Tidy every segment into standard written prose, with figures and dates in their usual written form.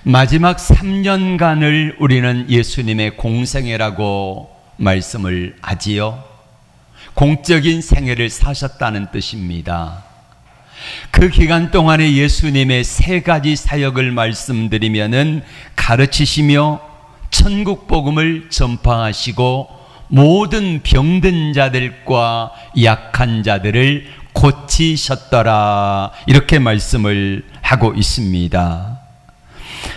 마지막 3년간을 우리는 예수님의 공생애라고 말씀을 하지요. 공적인 생애를 사셨다는 뜻입니다. 그 기간 동안에 예수님의 세 가지 사역을 말씀드리면은 가르치시며 천국 복음을 전파하시고 모든 병든 자들과 약한 자들을 고치셨더라, 이렇게 말씀을 하고 있습니다.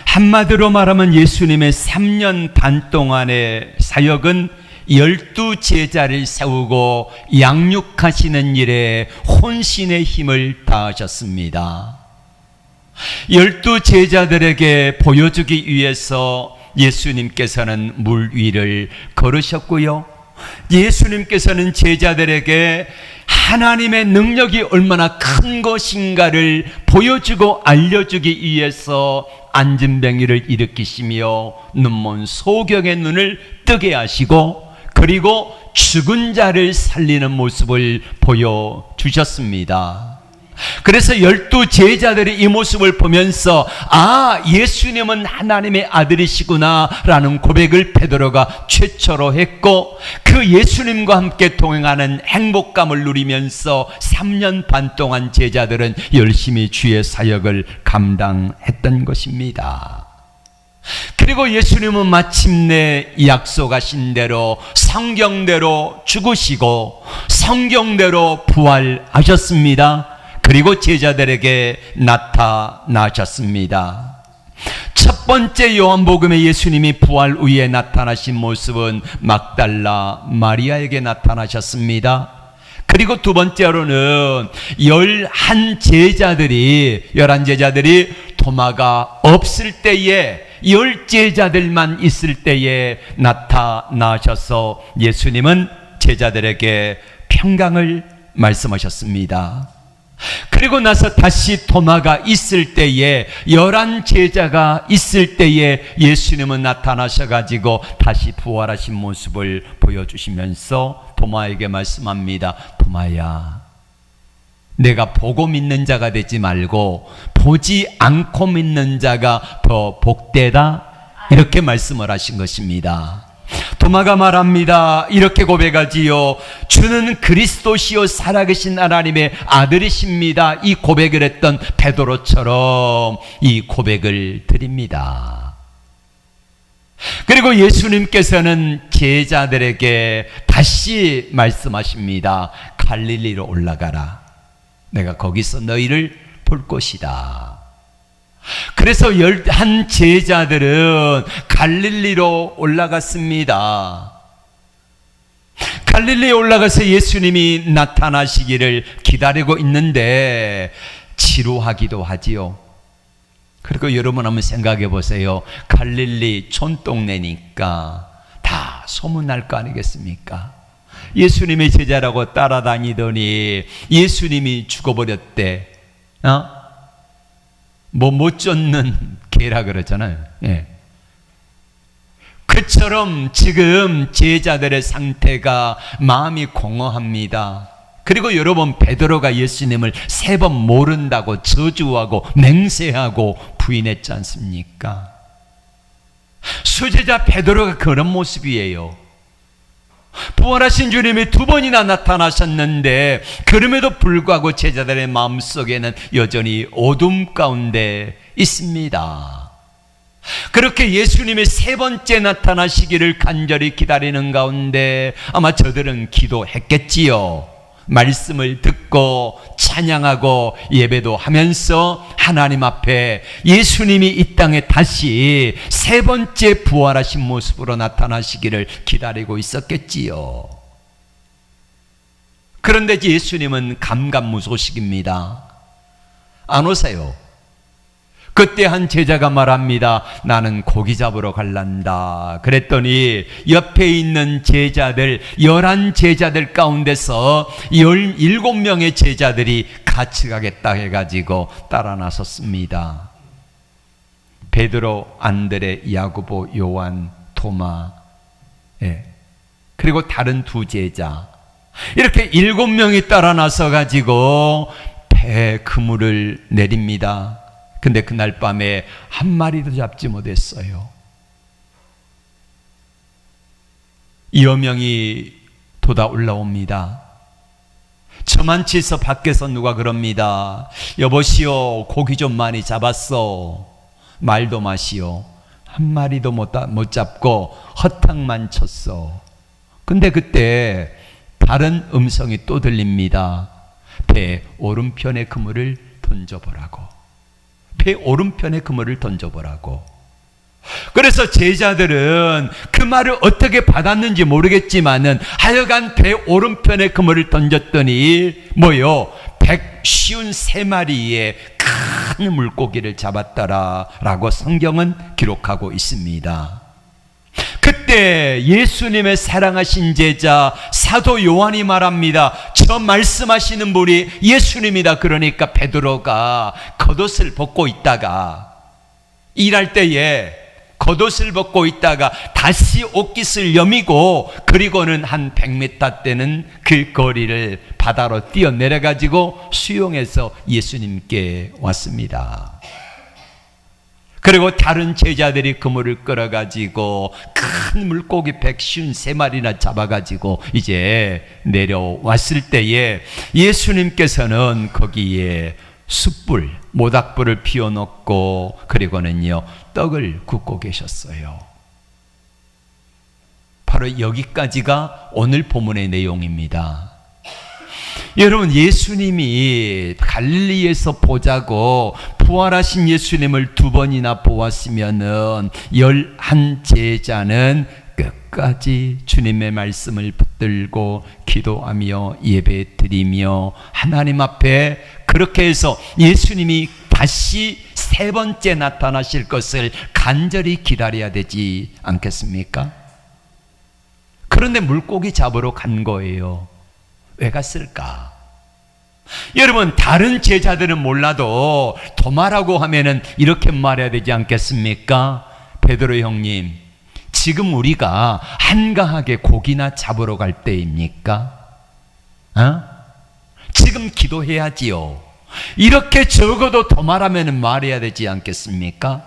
한마디로 말하면 예수님의 3년 반 동안의 사역은 12제자를 세우고 양육하시는 일에 혼신의 힘을 다하셨습니다. 12제자들에게 보여주기 위해서 예수님께서는 물 위를 걸으셨고요, 예수님께서는 제자들에게 하나님의 능력이 얼마나 큰 것인가를 보여주고 알려주기 위해서 안진뱅이를 일으키시며 눈먼 소경의 눈을 뜨게 하시고, 그리고 죽은 자를 살리는 모습을 보여주셨습니다. 그래서 12제자들이 이 모습을 보면서 예수님은 하나님의 아들이시구나 라는 고백을 베드로가 최초로 했고, 그 예수님과 함께 동행하는 행복감을 누리면서 3년 반 동안 제자들은 열심히 주의 사역을 감당했던 것입니다. 그리고 예수님은 마침내 약속하신 대로 성경대로 죽으시고 성경대로 부활하셨습니다. 그리고 제자들에게 나타나셨습니다. 첫 번째 요한복음에 예수님이 부활 후에 나타나신 모습은 막달라 마리아에게 나타나셨습니다. 그리고 두 번째로는 11제자들이 도마가 없을 때에 10제자들만 있을 때에 나타나셔서 예수님은 제자들에게 평강을 말씀하셨습니다. 그리고 나서 다시 도마가 있을 때에 11제자가 있을 때에 예수님은 나타나셔가지고 다시 부활하신 모습을 보여주시면서 도마에게 말씀합니다. 도마야, 내가 보고 믿는 자가 되지 말고 보지 않고 믿는 자가 더 복되다, 이렇게 말씀을 하신 것입니다. 도마가 말합니다. 이렇게 고백하지요. 주는 그리스도시요 살아계신 하나님의 아들이십니다. 이 고백을 했던 베드로처럼 이 고백을 드립니다. 그리고 예수님께서는 제자들에게 다시 말씀하십니다. 갈릴리로 올라가라. 내가 거기서 너희를 볼 것이다. 그래서 11제자들은 갈릴리로 올라갔습니다. 갈릴리에 올라가서 예수님이 나타나시기를 기다리고 있는데 지루하기도 하지요. 그리고 여러분 한번 생각해 보세요. 갈릴리 촌동네니까 다 소문날 거 아니겠습니까? 예수님의 제자라고 따라다니더니 예수님이 죽어버렸대. 못 쫓는 개라 그러잖아요. 예. 그처럼 지금 제자들의 상태가 마음이 공허합니다. 그리고 여러분, 베드로가 예수님을 3번 모른다고 저주하고 맹세하고 부인했지 않습니까? 수제자 베드로가 그런 모습이에요. 부활하신 주님이 2번이나 나타나셨는데 그럼에도 불구하고 제자들의 마음속에는 여전히 어둠 가운데 있습니다. 그렇게 예수님의 3번째 나타나시기를 간절히 기다리는 가운데 아마 저들은 기도했겠지요. 말씀을 듣고 찬양하고 예배도 하면서 하나님 앞에 예수님이 이 땅에 다시 3번째 부활하신 모습으로 나타나시기를 기다리고 있었겠지요. 그런데 예수님은 감감무소식입니다. 안 오세요. 그때 한 제자가 말합니다. 나는 고기 잡으러 갈란다. 그랬더니 옆에 있는 제자들 11제자들 가운데서 17명의 제자들이 같이 가겠다 해가지고 따라 나섰습니다. 베드로, 안드레, 야고보, 요한, 도마, 그리고 다른 2제자, 이렇게 7명이 따라 나서 가지고 배 그물을 내립니다. 근데 그날 밤에 한 마리도 잡지 못했어요. 여명이 돋아 올라옵니다. 저만치 있어 밖에서 누가 그럽니다. 여보시오, 고기 좀 많이 잡았어. 말도 마시오. 한 마리도 못 잡고 허탕만 쳤어. 근데 그때 다른 음성이 또 들립니다. 배 오른편에 그물을 던져보라고. 배 오른편에 그물을 던져보라고. 그래서 제자들은 그 말을 어떻게 받았는지 모르겠지만은 하여간 배 오른편에 그물을 던졌더니 뭐요? 153마리의 큰 물고기를 잡았더라 라고 성경은 기록하고 있습니다. 그때 예수님의 사랑하신 제자 사도 요한이 말합니다. 저 말씀하시는 분이 예수님이다. 그러니까 베드로가 겉옷을 벗고 있다가 일할 때에 겉옷을 벗고 있다가 다시 옷깃을 여미고 그리고는 한 100m 되는 그 거리를 바다로 뛰어내려가지고 수영해서 예수님께 왔습니다. 그리고 다른 제자들이 그물을 끌어가지고 큰 물고기 153마리나 잡아가지고 이제 내려왔을 때에 예수님께서는 거기에 숯불, 모닥불을 피워놓고 그리고는요 떡을 굽고 계셨어요. 바로 여기까지가 오늘 본문의 내용입니다. 여러분, 예수님이 갈릴리에서 보자고 부활하신 예수님을 2번이나 보았으면은 11 제자는 끝까지 주님의 말씀을 붙들고 기도하며 예배드리며 하나님 앞에 그렇게 해서 예수님이 다시 3번째 나타나실 것을 간절히 기다려야 되지 않겠습니까? 그런데 물고기 잡으러 간 거예요. 왜 갔을까? 여러분, 다른 제자들은 몰라도 도마라고 하면은 이렇게 말해야 되지 않겠습니까? 베드로 형님, 지금 우리가 한가하게 고기나 잡으러 갈 때입니까? 지금 기도해야지요. 이렇게 적어도 도마라면 말해야 되지 않겠습니까?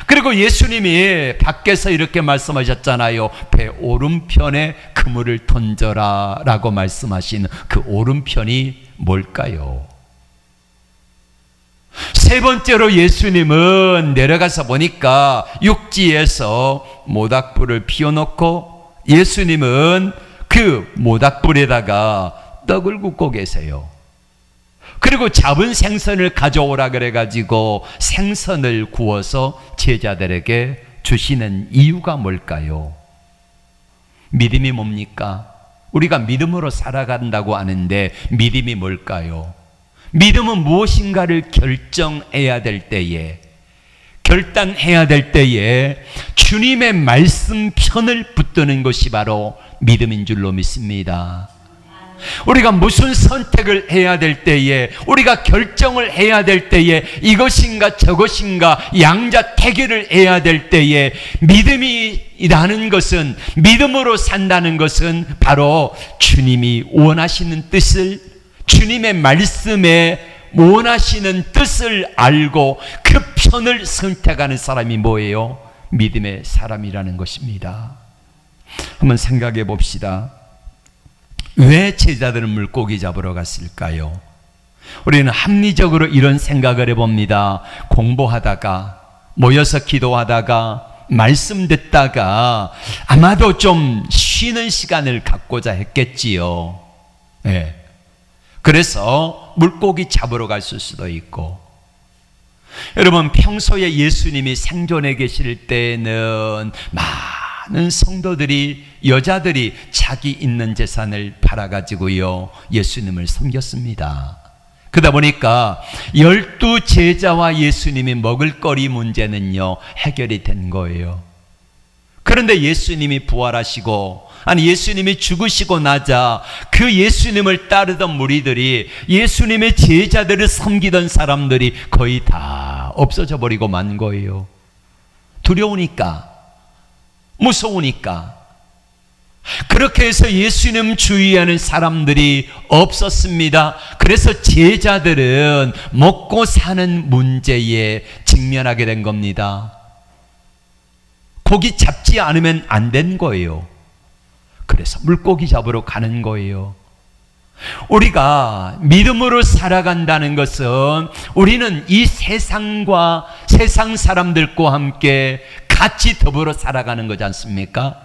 그리고 예수님이 밖에서 이렇게 말씀하셨잖아요. 배 오른편에 그물을 던져라 라고 말씀하신 그 오른편이 뭘까요? 3번째로 예수님은 내려가서 보니까 육지에서 모닥불을 피워놓고 예수님은 그 모닥불에다가 떡을 굽고 계세요. 그리고 잡은 생선을 가져오라 그래가지고 생선을 구워서 제자들에게 주시는 이유가 뭘까요? 믿음이 뭡니까? 우리가 믿음으로 살아간다고 하는데 믿음이 뭘까요? 믿음은 무엇인가를 결정해야 될 때에, 결단해야 될 때에 주님의 말씀 편을 붙드는 것이 바로 믿음인 줄로 믿습니다. 우리가 무슨 선택을 해야 될 때에, 우리가 결정을 해야 될 때에, 이것인가 저것인가 양자택일을 해야 될 때에 믿음이라는 것은, 믿음으로 산다는 것은 바로 주님이 원하시는 뜻을, 주님의 말씀에 원하시는 뜻을 알고 그 편을 선택하는 사람이 뭐예요? 믿음의 사람이라는 것입니다. 한번 생각해 봅시다. 왜 제자들은 물고기 잡으러 갔을까요? 우리는 합리적으로 이런 생각을 해봅니다. 공부하다가, 모여서 기도하다가, 말씀 듣다가 아마도 좀 쉬는 시간을 갖고자 했겠지요. 네. 그래서 물고기 잡으러 갔을 수도 있고, 여러분, 평소에 예수님이 생존해 계실 때는 많은 성도들이, 여자들이 자기 있는 재산을 팔아가지고요 예수님을 섬겼습니다. 그러다 보니까 12 제자와 예수님이 먹을거리 문제는요 해결이 된 거예요. 그런데 예수님이 부활하시고, 아니 예수님이 죽으시고 나자 그 예수님을 따르던 무리들이, 예수님의 제자들을 섬기던 사람들이 거의 다 없어져 버리고 만 거예요. 두려우니까, 무서우니까. 그렇게 해서 예수님 주의하는 사람들이 없었습니다. 그래서 제자들은 먹고 사는 문제에 직면하게 된 겁니다. 고기 잡지 않으면 안 된 거예요. 그래서 물고기 잡으러 가는 거예요. 우리가 믿음으로 살아간다는 것은 우리는 이 세상과 세상 사람들과 함께 같이 더불어 살아가는 거지 않습니까?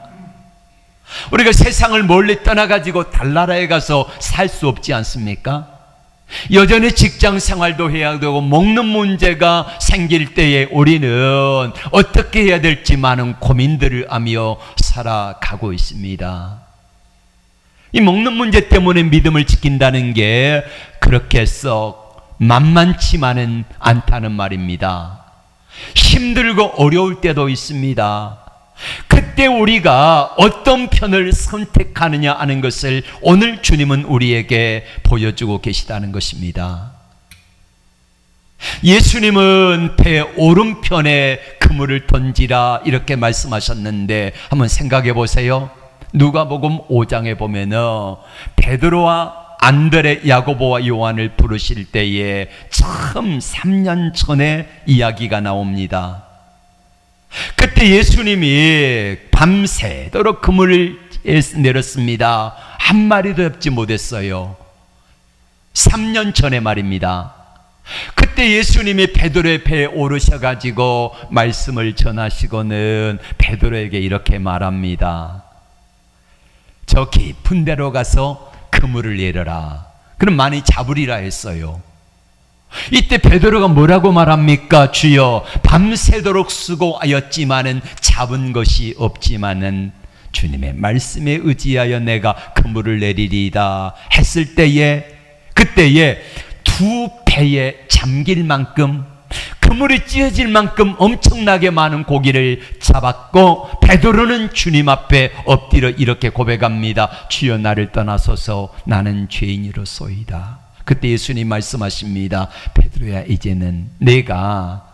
우리가 세상을 멀리 떠나가지고 달나라에 가서 살 수 없지 않습니까? 여전히 직장 생활도 해야 되고 먹는 문제가 생길 때에 우리는 어떻게 해야 될지 많은 고민들을 하며 살아가고 있습니다. 이 먹는 문제 때문에 믿음을 지킨다는 게 그렇게 썩 만만치만은 않다는 말입니다. 힘들고 어려울 때도 있습니다. 그때 우리가 어떤 편을 선택하느냐 하는 것을 오늘 주님은 우리에게 보여주고 계시다는 것입니다. 예수님은 배 오른편에 그물을 던지라 이렇게 말씀하셨는데 한번 생각해 보세요. 누가복음 5장에 보면은 베드로와 안드레, 야고보와 요한을 부르실 때에 처음 3년 전에 이야기가 나옵니다. 그때 예수님이 밤새도록 그물을 내렸습니다. 한 마리도 잡지 못했어요. 3년 전에 말입니다. 그때 예수님이 베드로의 배에 오르셔가지고 말씀을 전하시고는 베드로에게 이렇게 말합니다. 저 깊은 데로 가서 그물을 내려라. 그럼 많이 잡으리라 했어요. 이때 베드로가 뭐라고 말합니까? 주여, 밤새도록 수고하였지만은 잡은 것이 없지만은 주님의 말씀에 의지하여 내가 그물을 내리리이다 했을 때에 그때에 두 배에 잠길 만큼 그물이 찢어질 만큼 엄청나게 많은 고기를 잡았고 베드로는 주님 앞에 엎드려 이렇게 고백합니다. 주여, 나를 떠나소서, 나는 죄인이로소이다. 그때 예수님 말씀하십니다. 베드로야, 이제는 내가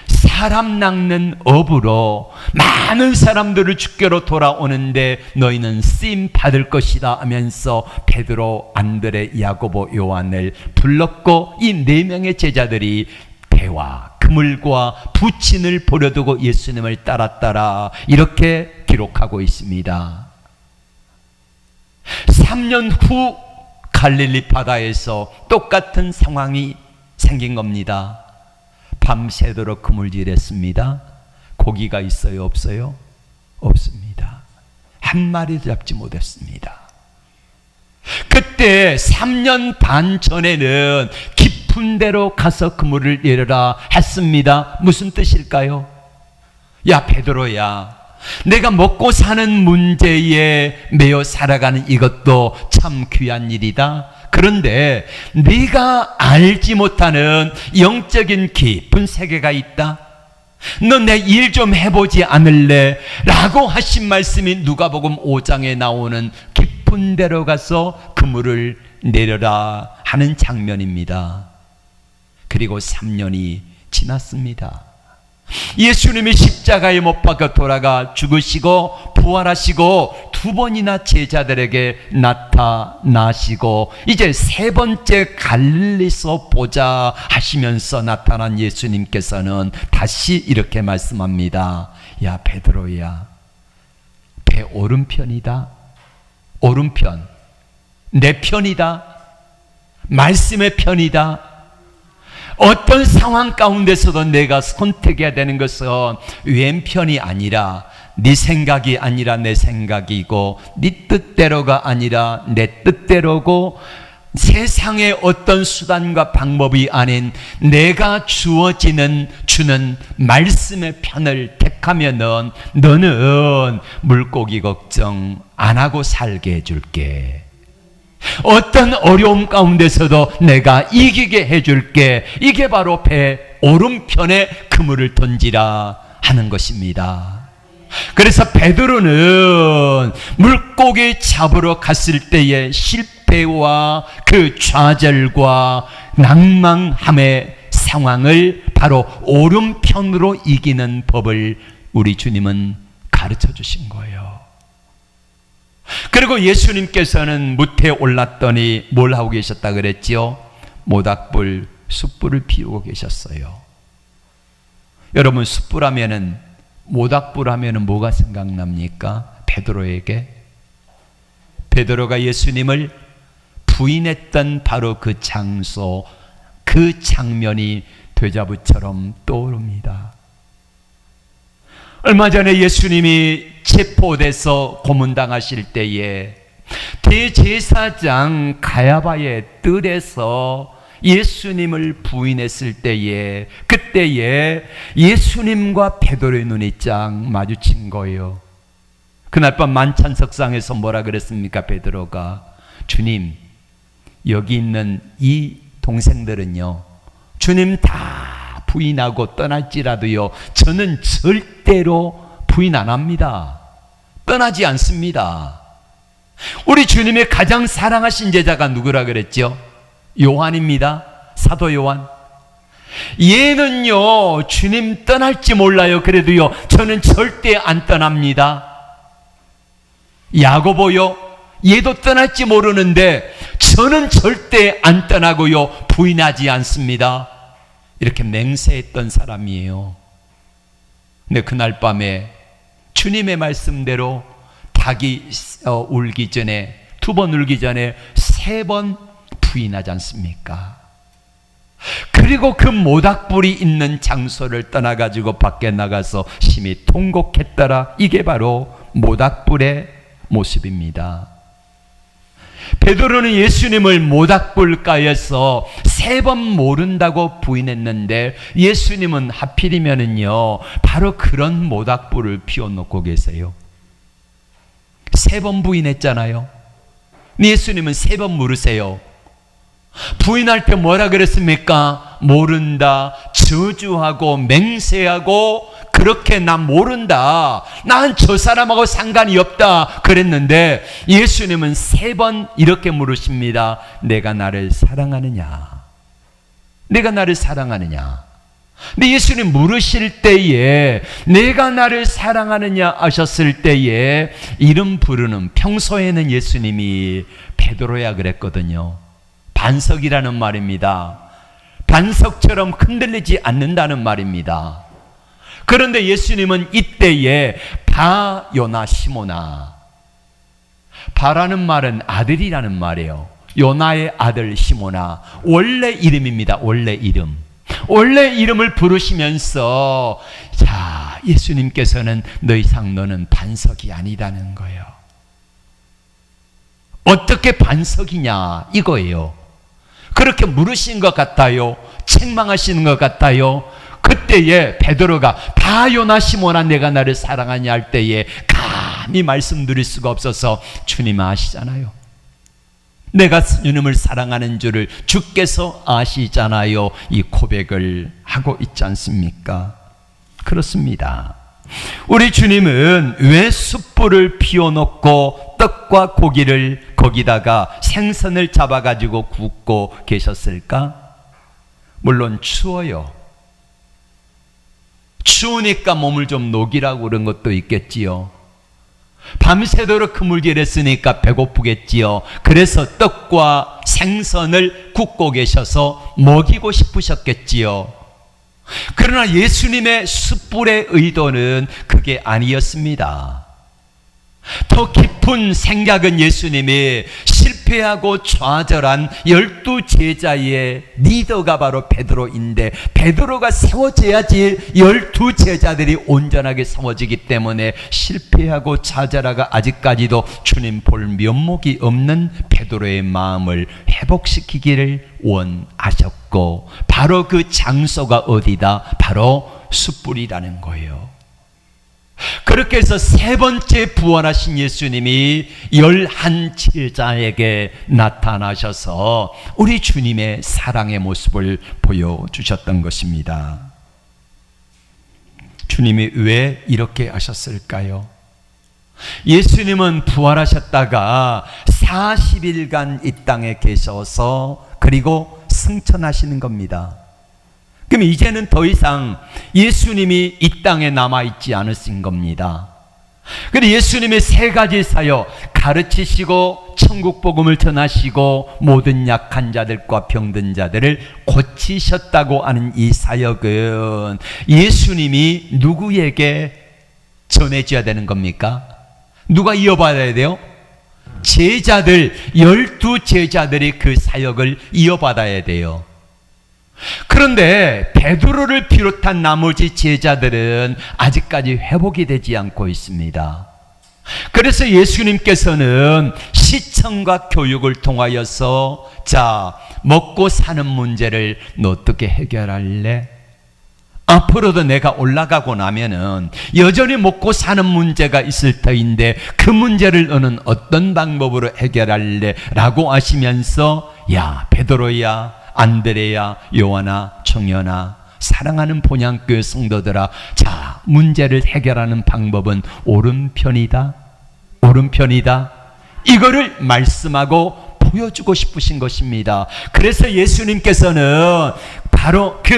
사람 낚는 업으로 많은 사람들을 주께로 돌아오는데 너희는 쓰임 받을 것이다 하면서 베드로, 안드레, 야고보, 요한을 불렀고 이 네 명의 제자들이 배와 그물과 부친을 버려두고 예수님을 따랐더라 이렇게 기록하고 있습니다. 3년 후 갈릴리 바다에서 똑같은 상황이 생긴 겁니다. 밤새도록 그물질했습니다. 고기가 있어요? 없어요? 없습니다. 한 마리도 잡지 못했습니다. 그때 3년 반 전에는 깊은 데로 가서 그물을 내려라 했습니다. 무슨 뜻일까요? 야 베드로야, 내가 먹고 사는 문제에 매여 살아가는 이것도 참 귀한 일이다. 그런데 네가 알지 못하는 영적인 깊은 세계가 있다. 너 내 일 좀 해보지 않을래? 라고 하신 말씀이 누가복음 5장에 나오는 깊은 데로 가서 그물을 내려라 하는 장면입니다. 그리고 3년이 지났습니다. 예수님이 십자가에 못 박혀 돌아가 죽으시고 부활하시고 두 번이나 제자들에게 나타나시고 이제 세 번째 갈릴리서 보자 하시면서 나타난 예수님께서는 다시 이렇게 말씀합니다. 야 베드로야, 배 오른편이다. 오른편, 내 편이다. 말씀의 편이다. 어떤 상황 가운데서도 내가 선택해야 되는 것은 왼편이 아니라 네 생각이 아니라 내 생각이고 네 뜻대로가 아니라 내 뜻대로고 세상의 어떤 수단과 방법이 아닌 내가 주는 말씀의 편을 택하면은 너는 물고기 걱정 안 하고 살게 해줄게. 어떤 어려움 가운데서도 내가 이기게 해줄게. 이게 바로 배 오른편에 그물을 던지라 하는 것입니다. 그래서 베드로는 물고기 잡으러 갔을 때의 실패와 그 좌절과 낭망함의 상황을 바로 오른편으로 이기는 법을 우리 주님은 가르쳐 주신 거예요. 그리고 예수님께서는 무태에 올랐더니 뭘 하고 계셨다 그랬지요? 모닥불, 숯불을 피우고 계셨어요. 여러분, 숯불 하면은, 모닥불 하면은 뭐가 생각납니까? 베드로에게. 베드로가 예수님을 부인했던 바로 그 장소, 그 장면이 되자부처럼 떠오릅니다. 얼마 전에 예수님이 체포돼서 고문당하실 때에 대제사장 가야바의 뜰에서 예수님을 부인했을 때에, 그때에 예수님과 베드로의 눈이 쫙 마주친 거예요. 그날 밤 만찬석상에서 뭐라 그랬습니까? 베드로가, 주님, 여기 있는 이 동생들은요, 주님 다 부인하고 떠날지라도요, 저는 절대로 부인 안 합니다. 떠나지 않습니다. 우리 주님의 가장 사랑하신 제자가 누구라 그랬죠? 요한입니다. 사도 요한. 얘는요, 주님 떠날지 몰라요. 그래도요, 저는 절대 안 떠납니다. 야고보요, 얘도 떠날지 모르는데 저는 절대 안 떠나고요, 부인하지 않습니다. 이렇게 맹세했던 사람이에요. 근데 그날 밤에 주님의 말씀대로 닭이 울기 전에, 2번 울기 전에 3번 부인하지 않습니까? 그리고 그 모닥불이 있는 장소를 떠나가지고 밖에 나가서 심히 통곡했더라. 이게 바로 모닥불의 모습입니다. 베드로는 예수님을 모닥불가에서 3번 모른다고 부인했는데, 예수님은 하필이면은요, 바로 그런 모닥불을 피워놓고 계세요. 3번 부인했잖아요. 예수님은 3번 물으세요. 부인할 때 뭐라 그랬습니까? 모른다, 저주하고 맹세하고, 그렇게 난 모른다, 난 저 사람하고 상관이 없다 그랬는데, 예수님은 3번 이렇게 물으십니다. 내가 나를 사랑하느냐? 내가 나를 사랑하느냐? 근데 예수님 물으실 때에 내가 나를 사랑하느냐 하셨을 때에 이름 부르는, 평소에는 예수님이 베드로야 그랬거든요. 반석이라는 말입니다. 반석처럼 흔들리지 않는다는 말입니다. 그런데 예수님은 이때에 바요나 시모나, 바라는 말은 아들이라는 말이에요. 요나의 아들 시모나, 원래 이름입니다. 원래 이름. 원래 이름을 부르시면서, 자, 예수님께서는 더 이상 너는 반석이 아니다는 거예요. 어떻게 반석이냐 이거예요. 그렇게 물으신 것 같아요. 책망하시는 것 같아요. 그때에 베드로가 바요나 시모나 내가 나를 사랑하냐 할 때에 감히 말씀드릴 수가 없어서, 주님 아시잖아요. 내가 주님을 사랑하는 줄을 주께서 아시잖아요. 이 고백을 하고 있지 않습니까? 그렇습니다. 우리 주님은 왜 숯불을 피워놓고 떡과 고기를 거기다가 생선을 잡아가지고 굽고 계셨을까? 물론 추워요. 추우니까 몸을 좀 녹이라고 그런 것도 있겠지요. 밤새도록 그물질했으니까 배고프겠지요. 그래서 떡과 생선을 굽고 계셔서 먹이고 싶으셨겠지요. 그러나 예수님의 숯불의 의도는 그게 아니었습니다. 더 깊은 생각은 예수님이 실패하고 좌절한 12제자의 리더가 바로 베드로인데, 베드로가 세워져야지 12제자들이 온전하게 세워지기 때문에 실패하고 좌절하고 아직까지도 주님 볼 면목이 없는 베드로의 마음을 회복시키기를 원하셨고, 바로 그 장소가 어디다? 바로 숯불이라는 거예요. 그렇게 해서 3번째 부활하신 예수님이 11제자에게 나타나셔서 우리 주님의 사랑의 모습을 보여주셨던 것입니다. 주님이 왜 이렇게 하셨을까요? 예수님은 부활하셨다가 40일간 이 땅에 계셔서 그리고 승천하시는 겁니다. 그럼 이제는 더 이상 예수님이 이 땅에 남아있지 않으신 겁니다. 그런데 예수님의 3가지 사역, 가르치시고 천국 복음을 전하시고 모든 약한 자들과 병든 자들을 고치셨다고 하는 이 사역은 예수님이 누구에게 전해져야 되는 겁니까? 누가 이어받아야 돼요? 제자들, 12 제자들이 그 사역을 이어받아야 돼요. 그런데 베드로를 비롯한 나머지 제자들은 아직까지 회복이 되지 않고 있습니다. 그래서 예수님께서는 시청과 교육을 통하여서 먹고 사는 문제를 너 어떻게 해결할래? 앞으로도 내가 올라가고 나면은 여전히 먹고 사는 문제가 있을 터인데 그 문제를 너는 어떤 방법으로 해결할래? 라고 하시면서 야 베드로야 안드레야 요한아 청년아 사랑하는 본향교회 성도들아 문제를 해결하는 방법은 오른편이다 이거를 말씀하고 보여주고 싶으신 것입니다. 그래서 예수님께서는 바로 그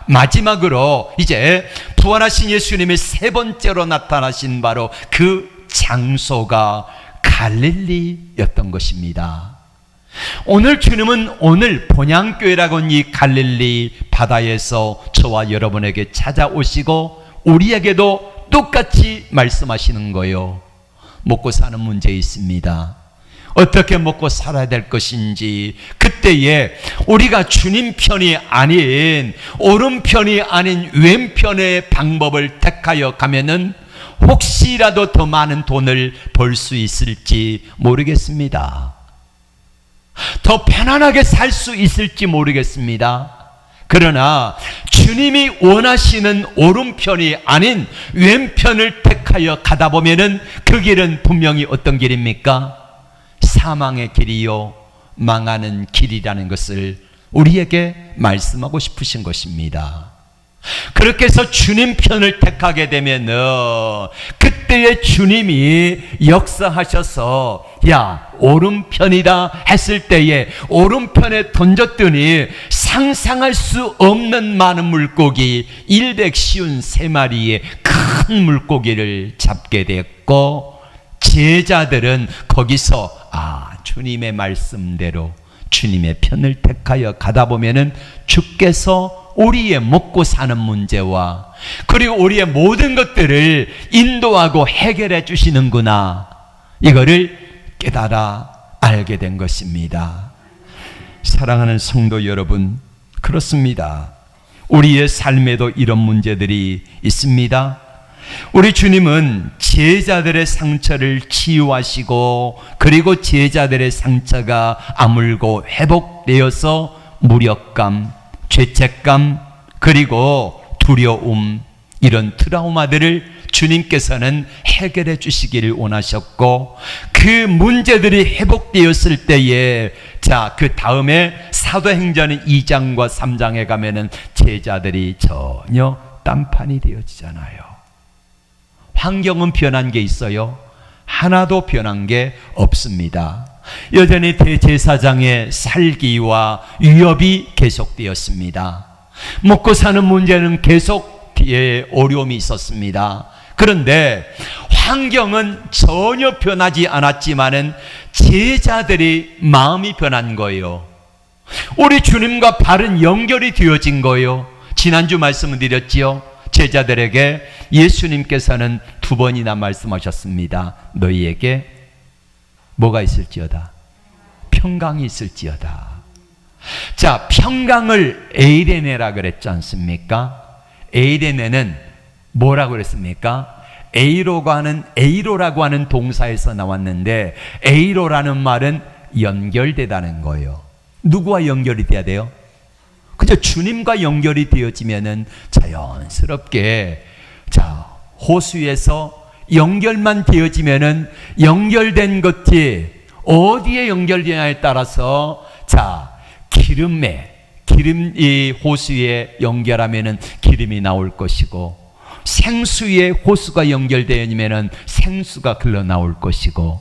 마지막으로 이제 부활하신 예수님이 세 번째로 나타나신 바로 그 장소가 갈릴리였던 것입니다. 오늘 주님은 오늘 본향교회라고 하는 이 갈릴리 바다에서 저와 여러분에게 찾아오시고 우리에게도 똑같이 말씀하시는 거예요. 먹고 사는 문제 있습니다. 어떻게 먹고 살아야 될 것인지 그때에 우리가 주님 편이 아닌 오른편이 아닌 왼편의 방법을 택하여 가면은 혹시라도 더 많은 돈을 벌 수 있을지 모르겠습니다. 더 편안하게 살 수 있을지 모르겠습니다. 그러나 주님이 원하시는 오른편이 아닌 왼편을 택하여 가다 보면은 그 길은 분명히 어떤 길입니까? 사망의 길이요 망하는 길이라는 것을 우리에게 말씀하고 싶으신 것입니다. 그렇게 해서 주님 편을 택하게 되면 그때의 주님이 역사하셔서 야 오른편이다 했을 때에 오른편에 던졌더니 상상할 수 없는 많은 물고기 153마리의 큰 물고기를 잡게 됐고 제자들은 거기서 주님의 말씀대로 주님의 편을 택하여 가다 보면은 주께서 우리의 먹고 사는 문제와 그리고 우리의 모든 것들을 인도하고 해결해 주시는구나 이거를 깨달아 알게 된 것입니다. 사랑하는 성도 여러분, 그렇습니다. 우리의 삶에도 이런 문제들이 있습니다. 우리 주님은 제자들의 상처를 치유하시고 그리고 제자들의 상처가 아물고 회복되어서 무력감, 죄책감 그리고 두려움 이런 트라우마들을 주님께서는 해결해 주시기를 원하셨고 그 문제들이 회복되었을 때에 그 다음에 사도행전 2장과 3장에 가면은 제자들이 전혀 딴판이 되어지잖아요. 환경은 변한 게 있어요? 하나도 변한 게 없습니다. 여전히 대제사장의 살기와 위협이 계속되었습니다. 먹고 사는 문제는 계속 어려움이 있었습니다. 그런데 환경은 전혀 변하지 않았지만은 제자들이 마음이 변한 거예요. 우리 주님과 바른 연결이 되어진 거예요. 지난주 말씀을 드렸지요. 제자들에게 예수님께서는 2번이나 말씀하셨습니다. 너희에게 뭐가 있을지어다? 평강이 있을지어다. 평강을 에이레네라 그랬지 않습니까? 에이레네는 뭐라고 그랬습니까? 에이로라고 하는 동사에서 나왔는데 에이로라는 말은 연결되다는 거예요. 누구와 연결이 돼야 돼요? 그저 주님과 연결이 되어지면은 자연스럽게 호수에서 연결만 되어지면은 연결된 것이 어디에 연결되냐에 따라서 기름이 호수에 연결하면은 기름이 나올 것이고 생수에 호수가 연결되면은 생수가 흘러나올 것이고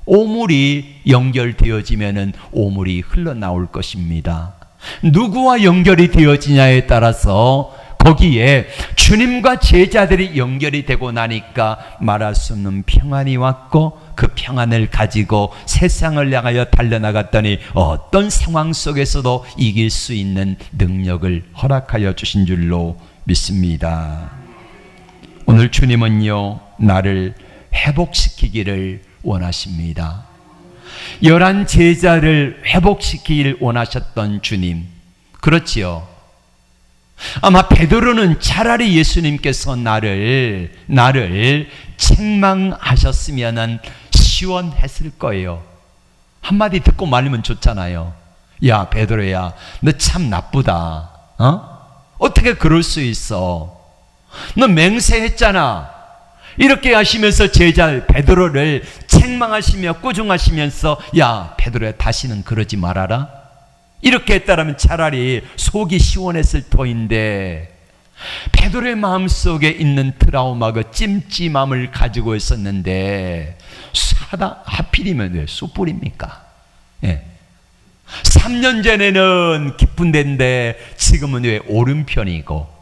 오물이 연결되어지면은 오물이 흘러나올 것입니다. 누구와 연결이 되어지냐에 따라서 거기에 주님과 제자들이 연결이 되고 나니까 말할 수 없는 평안이 왔고, 그 평안을 가지고 세상을 향하여 달려나갔더니 어떤 상황 속에서도 이길 수 있는 능력을 허락하여 주신 줄로 믿습니다. 오늘 주님은요, 나를 회복시키기를 원하십니다. 11 제자를 회복시키기를 원하셨던 주님, 그렇지요. 아마 베드로는 차라리 예수님께서 나를 책망하셨으면 시원했을 거예요. 한마디 듣고 말리면 좋잖아요. 야, 베드로야, 너 참 나쁘다. 어떻게 그럴 수 있어? 너 맹세했잖아. 이렇게 하시면서 제자 베드로를 책망하시며 꾸중하시면서, 야, 베드로야, 다시는 그러지 말아라. 이렇게 했다라면 차라리 속이 시원했을 터인데, 베드로의 마음속에 있는 트라우마가 찜찜함을 가지고 있었는데, 하필이면 왜 숯불입니까? 예. 3년 전에는 기쁜 데인데 지금은 왜 오른편이고,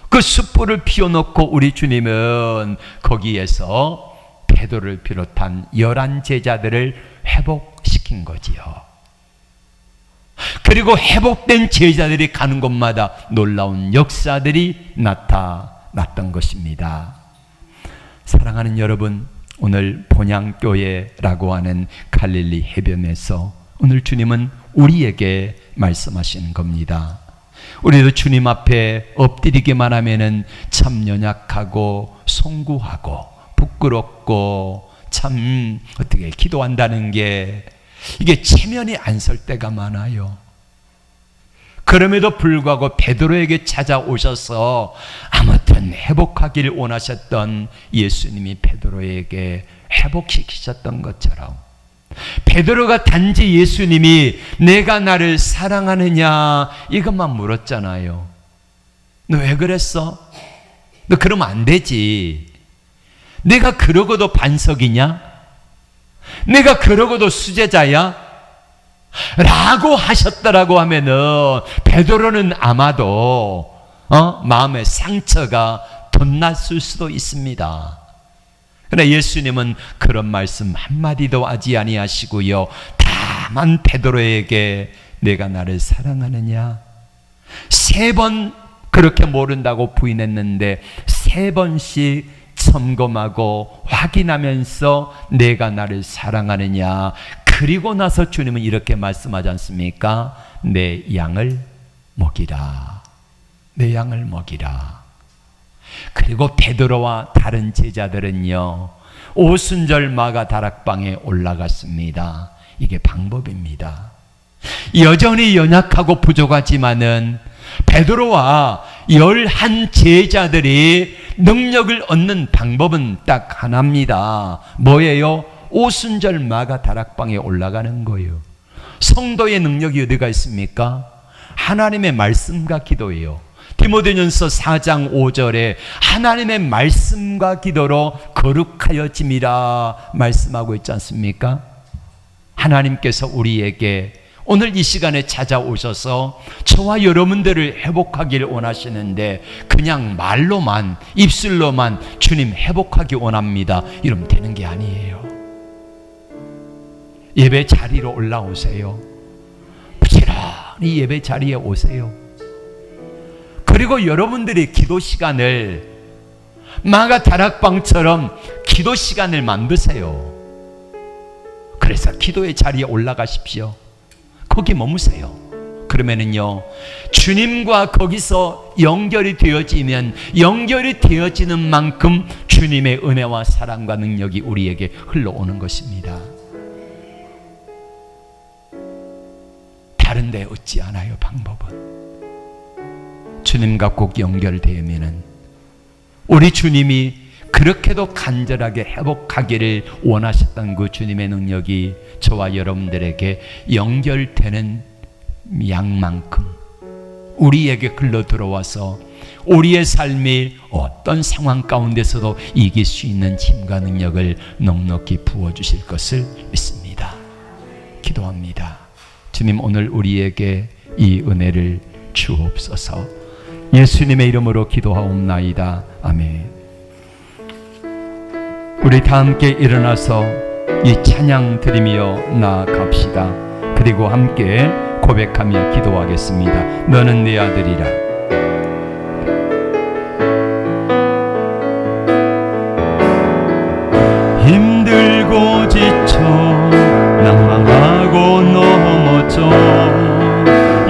그 숯불을 피워놓고 우리 주님은 거기에서 베드로를 비롯한 11 제자들을 회복시킨 거지요. 그리고 회복된 제자들이 가는 곳마다 놀라운 역사들이 나타났던 것입니다. 사랑하는 여러분, 오늘 본향교회라고 하는 갈릴리 해변에서 오늘 주님은 우리에게 말씀하시는 겁니다. 우리도 주님 앞에 엎드리기만 하면은 참 연약하고 송구하고 부끄럽고, 참 어떻게 기도한다는 게 이게 체면이 안 설 때가 많아요. 그럼에도 불구하고 베드로에게 찾아오셔서 아무튼 회복하기를 원하셨던 예수님이 베드로에게 회복시키셨던 것처럼, 베드로가 단지 예수님이 내가 나를 사랑하느냐 이것만 물었잖아요. 너 왜 그랬어? 너 그러면 안 되지. 내가 그러고도 반석이냐? 내가 그러고도 수제자야? 라고 하셨다라고 하면은 베드로는 아마도 마음의 상처가 덧났을 수도 있습니다. 그러나 예수님은 그런 말씀 한마디도 하지 아니하시고요, 다만 베드로에게 내가 나를 사랑하느냐, 3번 그렇게 모른다고 부인했는데 3번씩 점검하고 확인하면서 내가 나를 사랑하느냐, 그리고 나서 주님은 이렇게 말씀하지 않습니까? 내 양을 먹이라. 내 양을 먹이라. 그리고 베드로와 다른 제자들은요, 오순절 마가 다락방에 올라갔습니다. 이게 방법입니다. 여전히 연약하고 부족하지만은 베드로와 11 제자들이 능력을 얻는 방법은 딱 하나입니다. 뭐예요? 오순절 마가 다락방에 올라가는 거예요. 성도의 능력이 어디가 있습니까? 하나님의 말씀과 기도예요. 디모데전서 4장 5절에 하나님의 말씀과 기도로 거룩하여짐이라 말씀하고 있지 않습니까? 하나님께서 우리에게 오늘 이 시간에 찾아오셔서 저와 여러분들을 회복하기를 원하시는데, 그냥 말로만, 입술로만 주님 회복하기 원합니다, 이러면 되는 게 아니에요. 예배 자리로 올라오세요. 부지런히 예배 자리에 오세요. 그리고 여러분들이 기도 시간을 마가 다락방처럼 기도 시간을 만드세요. 그래서 기도의 자리에 올라가십시오. 거기 머무세요. 그러면은요, 주님과 거기서 연결이 되어지면 연결이 되어지는 만큼 주님의 은혜와 사랑과 능력이 우리에게 흘러오는 것입니다. 다른데 얻지 않아요. 방법은 주님과 꼭 연결되면은, 우리 주님이 그렇게도 간절하게 회복하기를 원하셨던 그 주님의 능력이 저와 여러분들에게 연결되는 양만큼 우리에게 흘러 들어와서 우리의 삶이 어떤 상황 가운데서도 이길 수 있는 힘과 능력을 넉넉히 부어주실 것을 믿습니다. 기도합니다. 주님, 오늘 우리에게 이 은혜를 주옵소서. 예수님의 이름으로 기도하옵나이다. 아멘. 우리 다 함께 일어나서 이 찬양 드리며 나아갑시다. 그리고 함께 고백하며 기도하겠습니다. 너는 내 아들이라. 힘들고 지쳐 낭망하고 넘어져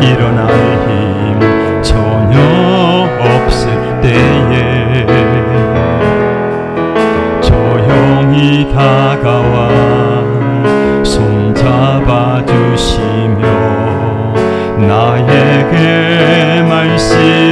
일어날 힘 전혀 없을 때에 조용히 다가와 손잡아 주시며 나에게 말씀하시네.